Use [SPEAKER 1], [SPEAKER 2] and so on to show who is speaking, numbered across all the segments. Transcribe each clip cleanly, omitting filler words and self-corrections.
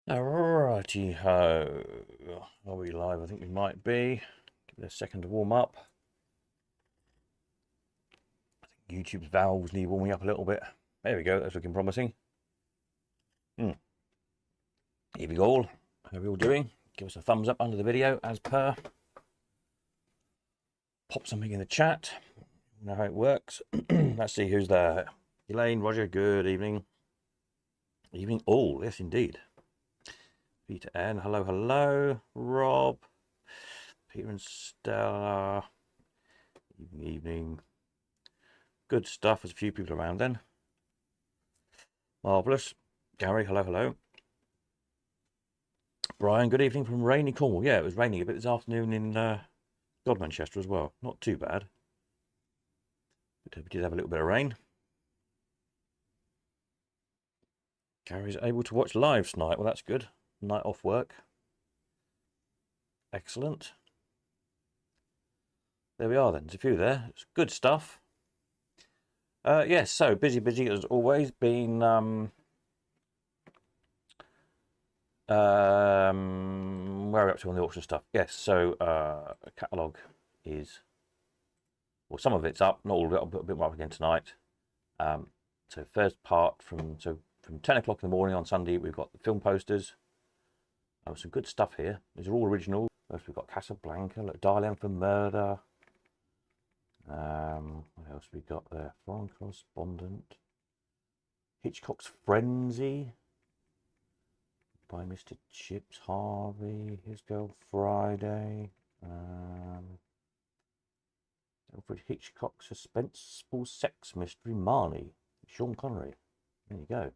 [SPEAKER 1] Alrighty ho. Are we live? I think we might be. Give it a second to warm up. I think YouTube's valves need warming up a little bit. There we go. That's looking promising. Here we go. How are we all doing? Give us a thumbs up under the video as per. Pop something in the chat. You know how it works. Let's see who's there. Elaine, Roger, good evening. Evening all. Yes, indeed. Peter N. Hello, hello. Rob. Peter and Stella. Evening. Good stuff. There's a few people around then. Marvellous. Gary, hello, hello. Brian, good evening from rainy Cornwall. Yeah, it was raining a bit this afternoon in Godmanchester as well. Not too bad. But we did have a little bit of rain. Gary's able to watch live tonight. Well, that's good. Night off work. Excellent. There we are then. There's a few there. It's good stuff. Yes, so busy as always. Been where are we up to on the auction stuff? Yes, so catalogue is, well, some of it's up, not all of it. I'll put a bit more up again tonight. So first part from 10 o'clock in the morning on Sunday, we've got the film posters. Some good stuff here. These are all original. First we've got Casablanca, look, Dial M for Murder. What else we got there? Foreign Correspondent. Hitchcock's Frenzy by Mr. Chips Harvey. His Girl Friday. Alfred Hitchcock Suspenseful Sex Mystery Marnie. Sean Connery. There you go.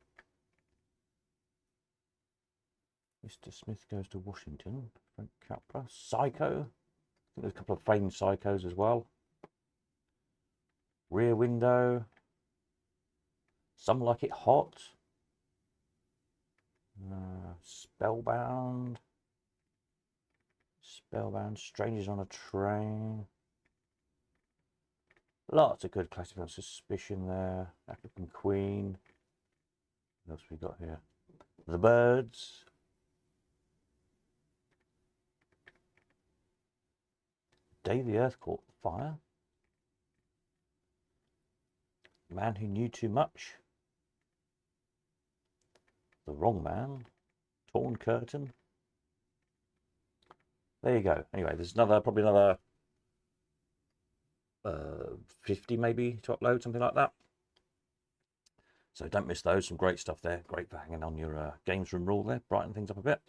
[SPEAKER 1] Mr. Smith Goes to Washington. Frank Capra. Psycho. I think there's a couple of framed Psychos as well. Rear Window. Some Like It Hot. Spellbound. Strangers on a Train. Lots of good classic films. Suspicion there. African Queen. What else we got here? The Birds. Day the Earth Caught Fire. Man Who Knew Too Much. The Wrong Man. Torn Curtain. There you go. Anyway, there's probably another 50 maybe to upload, something like that. So don't miss those. Some great stuff there. Great for hanging on your games room rule there. Brighten things up a bit.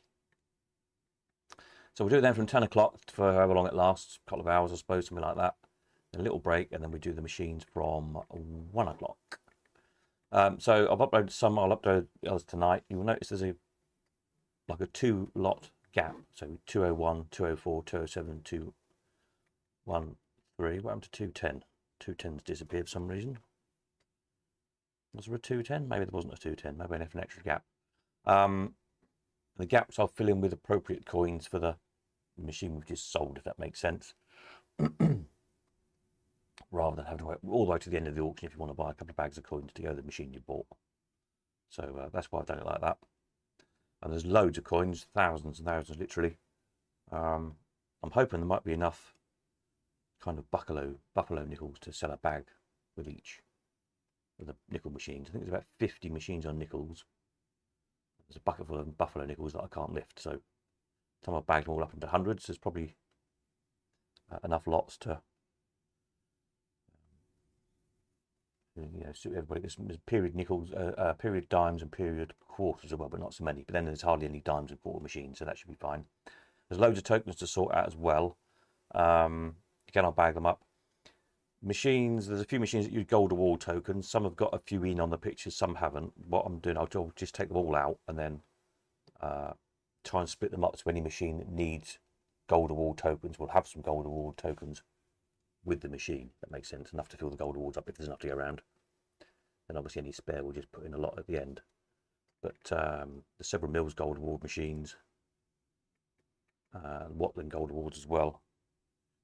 [SPEAKER 1] So we'll do it then from 10 o'clock for however long it lasts. A couple of hours, I suppose, something like that. A little break, and then we do the machines from 1 o'clock. So I've uploaded some. I'll upload others tonight. You'll notice there's a 2-lot gap. So 201, 204, 207, 213. What happened to 210? 210's disappeared for some reason. Was there a 210? Maybe there wasn't a 210. Maybe I left an extra gap. The gaps I'll fill in with appropriate coins for the machine we've just sold, if that makes sense. Rather than having to wait all the way to the end of the auction if you want to buy a couple of bags of coins to go to the machine you bought. So that's why I've done it like that. And there's loads of coins, thousands and thousands, literally. I'm hoping there might be enough kind of buffalo nickels to sell a bag with each of the nickel machines. I think there's about 50 machines on nickels. There's a bucket full of buffalo nickels that I can't lift. So time I've bagged them all up into hundreds, there's probably enough lots to suit everybody. There's period nickels, period dimes and period quarters as well, but not so many. But then there's hardly any dimes and quarter machines, so that should be fine. There's loads of tokens to sort out as well. Again, I'll bag them up. Machines, there's a few machines that use gold award tokens. Some have got a few in on the pictures, some haven't. What I'm doing, I'll just take them all out and then try and split them up so any machine that needs gold award tokens will have some gold award tokens with the machine. That makes sense. Enough to fill the gold awards up if there's enough to go around. And obviously any spare we'll just put in a lot at the end. But there's several Mills gold award machines. Watling gold awards as well.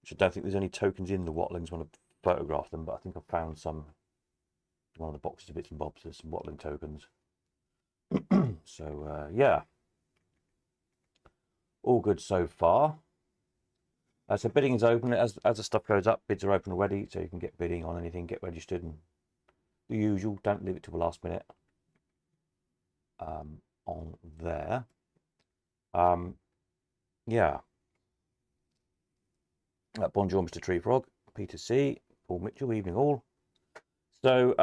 [SPEAKER 1] Which I don't think there's any tokens in the Watlings when I photograph them, but I think I've found some in one of the boxes of bits and bobs. There's some Watling tokens. So yeah, all good so far. So bidding is open as the stuff goes up. Bids are open already, so you can get bidding on anything, get registered, and the usual. Don't leave it till the last minute. On there. Yeah. Bonjour, Mr. Tree Frog, Peter C, Paul Mitchell, evening all. So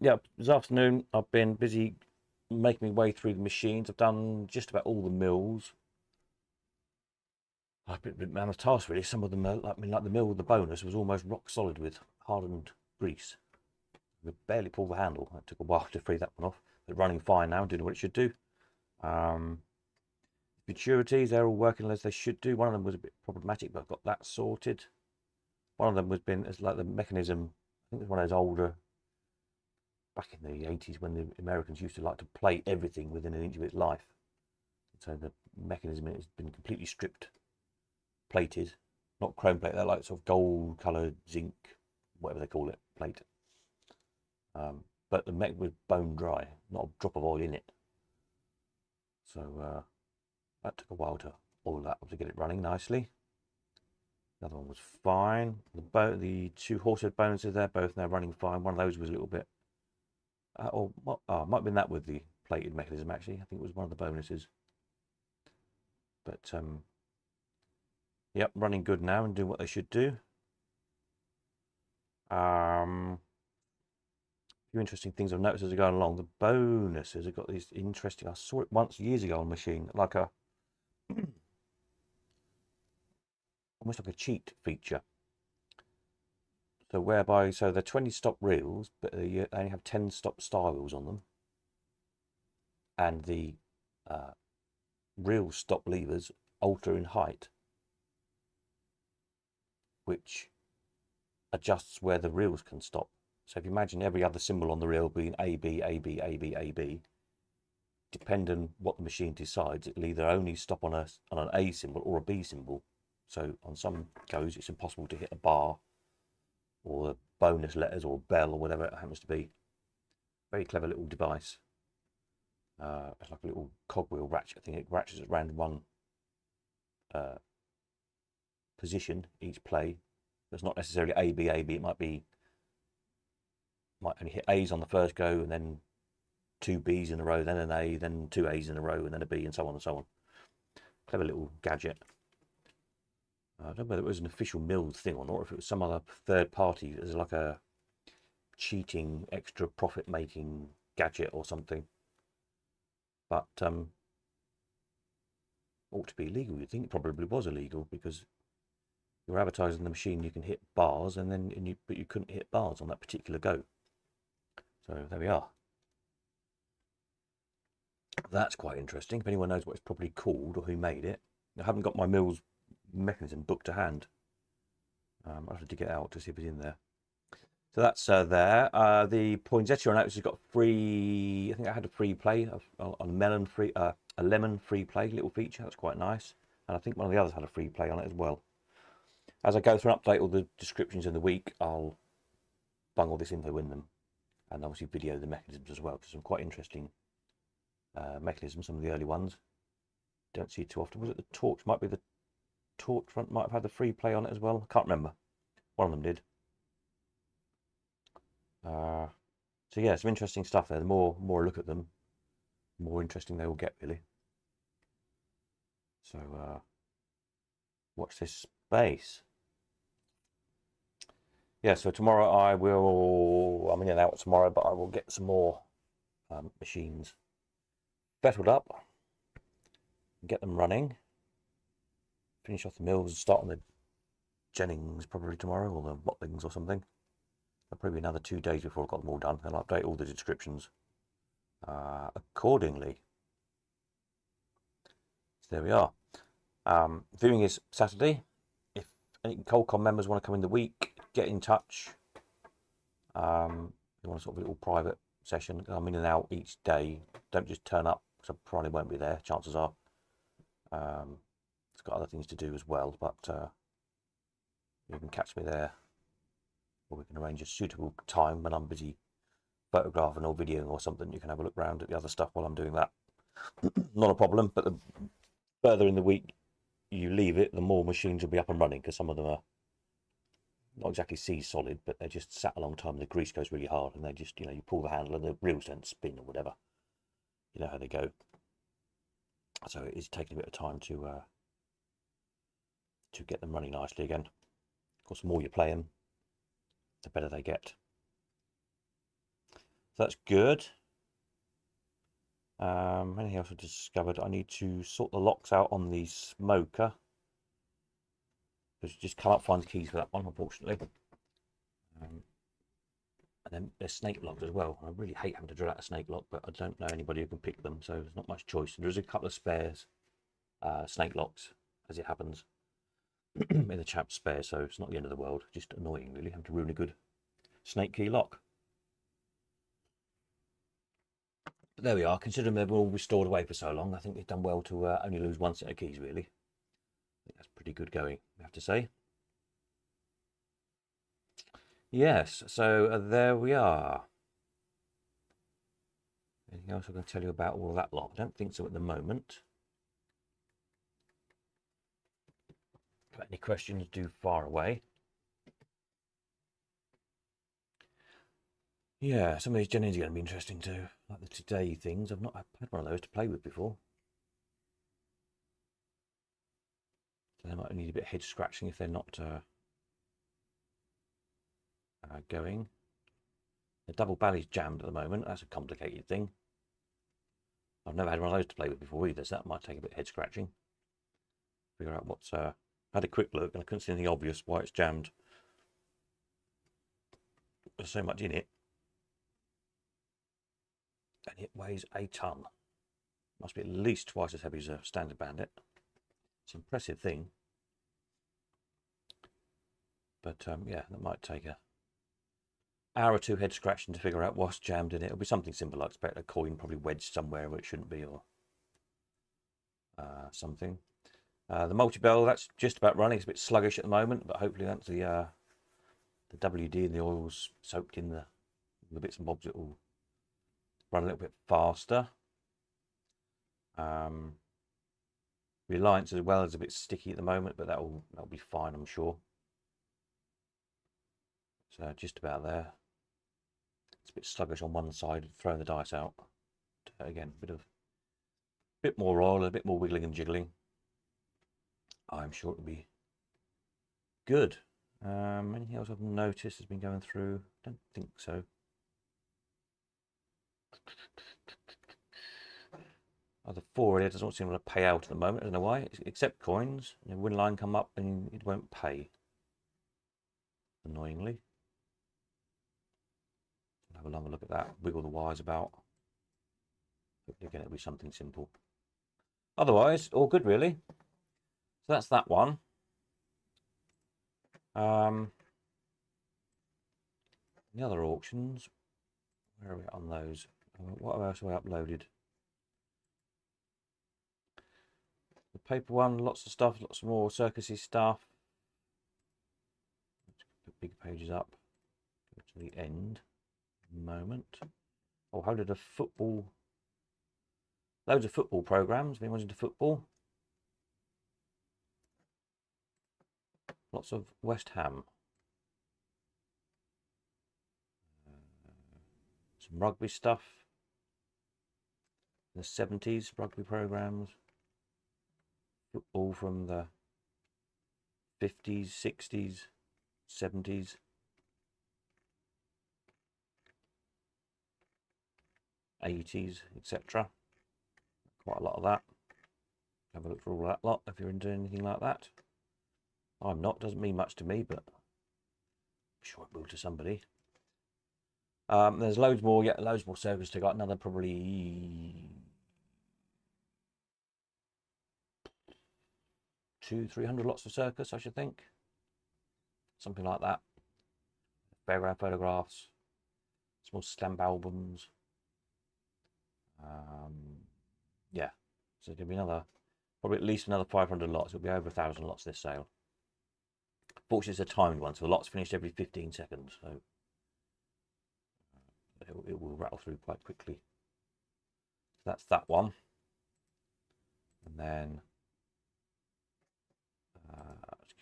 [SPEAKER 1] yeah, this afternoon I've been busy making my way through the machines. I've done just about all the mills. I've been man of task really. Some of them, like the mill with the bonus, was almost rock solid with hardened grease. We barely pulled the handle. It took a while to free that one off. But running fine now, doing what it should do. Maturities, they're all working as they should do. One of them was a bit problematic, but I've got that sorted. One of them was been as like the mechanism. I think it was one of those older, back in the 80s when the Americans used to like to plate everything within an inch of its life. So the mechanism has been completely stripped, plated, not chrome plate. They're like sort of gold coloured zinc, whatever they call it, plate. But the mech was bone dry, not a drop of oil in it. So that took a while to oil that up to get it running nicely. The other one was fine. The two horsehead bonuses there, both now running fine. One of those was a little bit, might have been that with the plated mechanism actually. I think it was one of the bonuses. But yep, running good now and doing what they should do. A few interesting things I've noticed as I go along. The bonuses have got these interesting. I saw it once years ago on machine, like a almost like a cheat feature. So whereby, so they're 20 stop reels, but they only have 10 stop star wheels on them, and the reel stop levers alter in height, which adjusts where the reels can stop. So if you imagine every other symbol on the reel being A, B, A, B, A, B, A, B, depending on what the machine decides, it'll either only stop on an A symbol or a B symbol. So on some goes, it's impossible to hit a bar or the bonus letters or bell or whatever it happens to be. Very clever little device. It's like a little cogwheel ratchet thing. It ratchets around one position each play. It's not necessarily A, B, A, B. It might only hit A's on the first go, and then two B's in a row, then an A, then two A's in a row, and then a B, and so on and so on. Clever little gadget. I don't know whether it was an official Mills thing or not, or if it was some other third party as like a cheating, extra profit making gadget or something. But ought to be illegal. You'd think it probably was illegal because you're advertising the machine. You can hit bars, but you couldn't hit bars on that particular go. So there we are. That's quite interesting. If anyone knows what it's probably called or who made it, I haven't got my Mills mechanism book to hand. I'll have to dig it out to see if it's in there. So that's there. The Poinsettia I noticed has got free. I think I had a free play on a lemon free play little feature. That's quite nice. And I think one of the others had a free play on it as well. As I go through and update all the descriptions in the week, I'll bung all this info in them, and obviously video the mechanisms as well, because some quite interesting mechanisms. Some of the early ones don't see too often. Was it the torch? Might be the torch front. Might have had the free play on it as well. I can't remember. One of them did. So yeah, some interesting stuff there. The more I look at them, the more interesting they will get, really. So watch this space. Yeah, so tomorrow I'm in and out tomorrow, but I will get some more machines fettled up, get them running, finish off the mills and start on the Jennings probably tomorrow, or the Mottlings or something. There'll probably be another 2 days before I've got them all done. I'll update all the descriptions accordingly. So there we are. Viewing is Saturday. If any Colcom members want to come in the week, get in touch. You want a sort of little private session. I'm in and out each day. Don't just turn up, because I probably won't be there. Chances are. It's got other things to do as well, but you can catch me there, or we can arrange a suitable time when I'm busy photographing or videoing or something. You can have a look around at the other stuff while I'm doing that. Not a problem, but the further in the week you leave it, the more machines will be up and running, because some of them are not exactly sea solid, but they're just sat a long time and the grease goes really hard, and they just, you pull the handle and the reels don't spin or whatever. You know how they go. So it is taking a bit of time to get them running nicely again. Of course, the more you play them, the better they get. So that's good. Anything else I discovered? I need to sort the locks out on the smoker, because you just can't find the keys for that one, unfortunately. And then there's snake locks as well. I really hate having to drill out a snake lock, but I don't know anybody who can pick them, so there's not much choice. There's a couple of spares snake locks, as it happens, in the chap's spare, so it's not the end of the world. Just annoying, really, having to ruin a good snake key lock. But there we are. Considering they've all stored away for so long, I think they've done well to only lose one set of keys, really. I think that's pretty good going, I have to say. Yes, so there we are. Anything else I can tell you about all that lot? I don't think so at the moment. Got any questions, do far away. Yeah, some of these Jennings are going to be interesting too, like the Today things. I've not had one of those to play with before. So they might need a bit of head scratching if they're not going. The double bally's jammed at the moment. That's a complicated thing. I've never had one of those to play with before either, so that might take a bit of head scratching. Figure out what's... I had a quick look and I couldn't see anything obvious why it's jammed. There's so much in it. And it weighs a ton. Must be at least twice as heavy as a standard Bandit. It's an impressive thing. But yeah, that might take a hour or two head scratching to figure out what's jammed in it. It'll be something simple. I expect a coin probably wedged somewhere where it shouldn't be, or something. The multi-bell, that's just about running. It's a bit sluggish at the moment, but hopefully that's the WD and the oil's soaked in the bits and bobs. It will run a little bit faster. Reliance as well is a bit sticky at the moment, but that'll be fine, I'm sure. So just about there. It's a bit sluggish on one side, throwing the dice out. Again, a bit more oil, a bit more wiggling and jiggling. I'm sure it'll be good. Anything else I've noticed has been going through? Don't think so. The 4 it doesn't seem to pay out at the moment. I don't know why. Except coins. The win line come up and it won't pay. Annoyingly. I'll have a longer look at that. Wiggle the wires about. Hopefully again it'll be something simple. Otherwise, all good really. So that's that one. The other auctions, where are we on those? What else have I uploaded? The paper one, lots of stuff, lots more circusy stuff. Let's put big pages up. Go to the end. Moment. Oh, how did a football? Loads of football programs. If anyone's into football. Lots of West Ham. Some rugby stuff. The 70s rugby programs. Football from the 50s, 60s, 70s. 80s, etc. Quite a lot of that. Have a look for all that lot if you're into anything like that. I'm not, doesn't mean much to me, but I'm sure it will to somebody. There's loads more, yeah, loads more circus to got. Another probably 200-300 lots of circus, I should think. Something like that. Fairground photographs, small stamp albums. Yeah, so there'll be another, probably at least another 500 lots. It'll be over 1,000 lots this sale. Fortunately, it's a timed one, so the lots finished every 15 seconds, so it will rattle through quite quickly. So that's that one. And then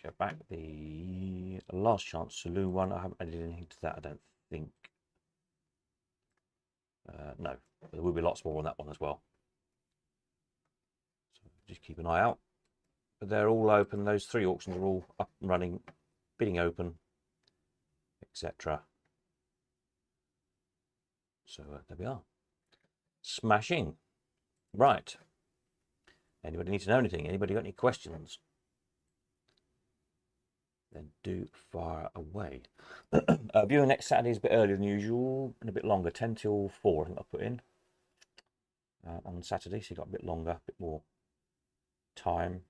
[SPEAKER 1] go back. The Last Chance Saloon one, I haven't added anything to that, I don't think. No, there will be lots more on that one as well. So just keep an eye out. But they're all open. Those 3 auctions are all up and running, bidding open, etc. So there we are. Smashing. Right. Anybody need to know anything? Anybody got any questions? Then do fire away. Viewing next Saturday is a bit earlier than usual and a bit longer, 10 till 4 I think I'll put in on Saturday, so you got a bit longer, a bit more time.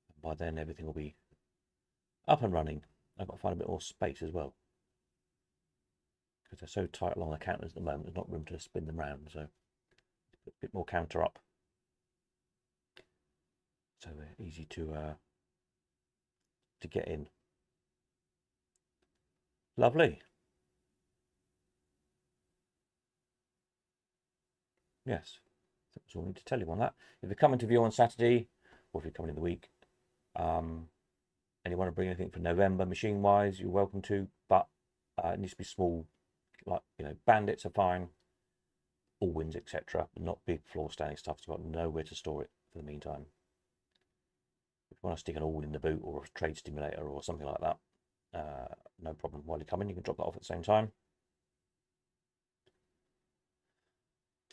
[SPEAKER 1] And by then everything will be up and running. I've got to find a bit more space as well, because they're so tight along the counters at the moment, there's not room to spin them round, so a bit more counter up. So they're easy to get in. Lovely. Yes, that's all I need to tell you on that. If you're coming to view on Saturday, or if you're coming in the week, and you want to bring anything for November machine wise, you're welcome to, but it needs to be small, like, you know, bandits are fine, Allwins, etc., but not big floor standing stuff. So you've got nowhere to store it for the meantime. If you want to stick an Allwin in the boot or a trade stimulator or something like that, no problem. While you come in, you can drop that off at the same time.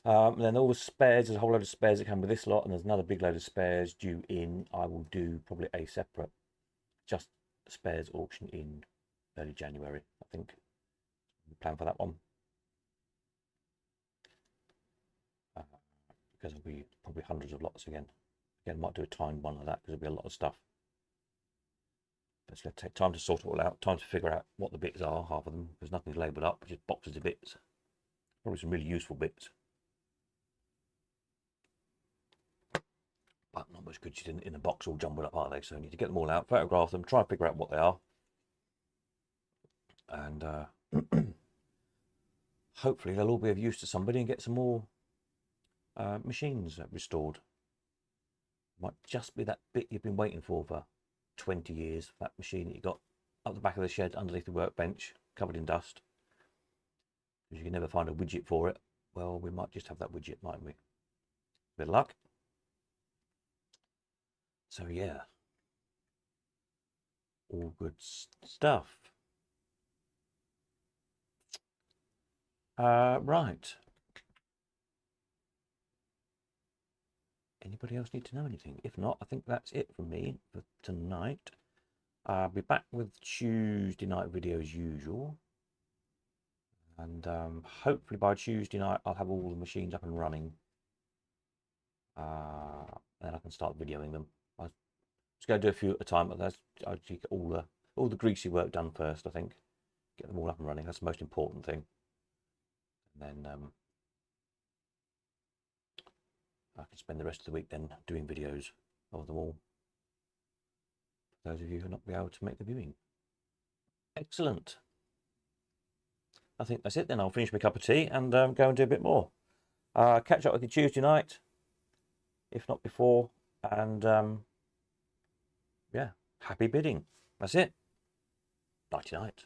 [SPEAKER 1] And then all the spares, there's a whole load of spares that come with this lot, and there's another big load of spares due in. I will do probably a separate just spares auction in early January, I think. Plan for that one. Because there'll be probably hundreds of lots again. Again, might do a timed one of that because there'll be a lot of stuff. But it's going to take time to sort it all out, time to figure out what the bits are, half of them, because nothing's labelled up, just boxes of bits. Probably some really useful bits. But not much good in a box all jumbled up, are they? So I need to get them all out, photograph them, try and figure out what they are. And hopefully they'll all be of use to somebody and get some more machines restored. Might just be that bit you've been waiting for 20 years, that machine that you got up the back of the shed underneath the workbench, covered in dust. Because you can never find a widget for it. Well, we might just have that widget, mightn't we? Bit of luck. So yeah, all good stuff. Right. Anybody else need to know anything? If not, I think that's it from me for tonight. I'll be back with Tuesday night video as usual. And hopefully by Tuesday night I'll have all the machines up and running. Then I can start videoing them. I was going to do a few at a time, but that's I'll get all the greasy work done first, I think. Get them all up and running. That's the most important thing. And then I can spend the rest of the week then doing videos of them all. For those of you who will not be able to make the viewing. Excellent. I think that's it then. I'll finish my cup of tea and go and do a bit more. Catch up with you Tuesday night, if not before. And yeah, happy bidding. That's it. Nighty night.